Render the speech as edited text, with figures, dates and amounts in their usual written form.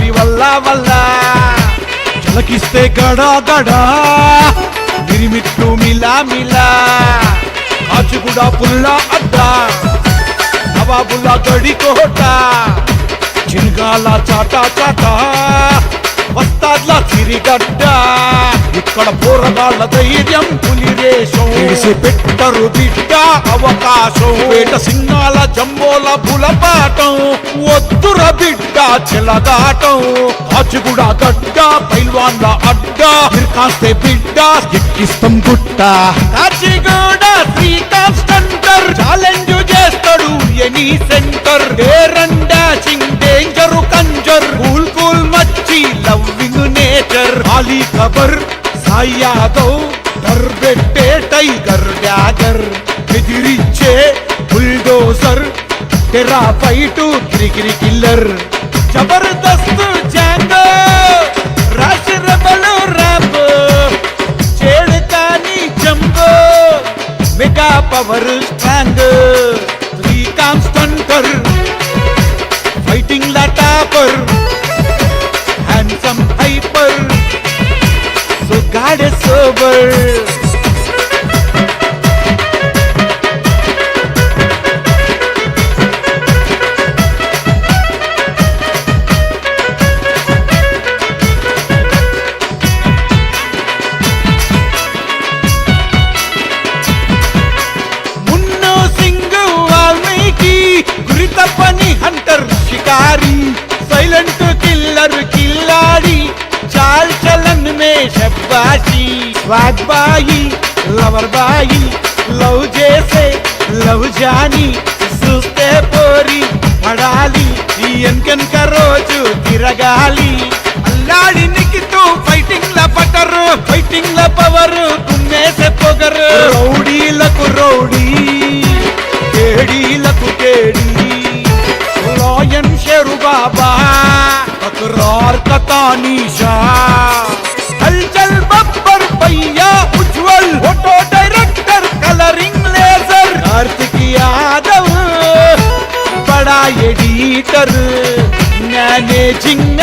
మరి వల్ల చలకిస్తే గడా గడా మిరిమిట్లు మిలా కాచిగూడ పుల్ల అడ్డా నవాబుల గడికోట చిరుగాల చాటా వస్తాడ్ల చిరిగడ్డ ఇక్కడ పోరగాళ్ళ ధైర్యం పులిరేషం ఇడిసి పెట్టరు బిడ్డ అవకాశం వేట సింగాల జంబోల పులపాటం వద్దుర బిడ్డ చెలగాటం కాచిగూడ గడ్డ పైల్వాన్ల అడ్డ కాస్తే బిడ్డ ఎక్కిస్తాం గుట్ట కాచిగూడ శ్రీకాంస్టంటర్ ఛాలెంజ్ చేస్తాడు ఎనీ సెంటర్ డాషింగ్ డేంజరు కంజర్ కూల్ మచ్చి లవ్వింగ్ నేచర్ ఖాళీ ఖబర్ సాయి యాదవ్ దర్బెట్టే టైగర్ డ్యాగర్ ఎదిరిచ్చే బుల్డోజర్ తెరా ఫైటు గిరిగిరి కిల్లర్ జబర్దస్త్ జాంగో రాష్ రెబల్ ర్యాప్ చేడు కాని జంబో మెగా పవర్ స్ట్రాంగ్ శ్రీకాంస్టంటర్ ఫైటింగ్ లా topper handsome hyper so god sober మున్నో సింగ్ వాల్మీకి గురితప్పని హంటర్ शिकारी साइलेंट किल्लर किल्लाड़ी चाल चलन में शब्बाशी स्वाग बाई लवर बाई लव जैसे लव जानी सुस्ते पोरी पड़ाली एनकन का रोजु तिरगाली अल्लाड़ी निकितु फाइटिंग ला पटर फाइटिंग ला पवर तुम्हें से पोगर रौडी लकु रौडी केड़ी लकु केड़ी लॉयन शेरू बाबा तकरार का तानीशा हलचल बब्बर भैया Ujjwal photo director colouring laser Kartik Yadav बड़ा एडिटर मैनेजिंग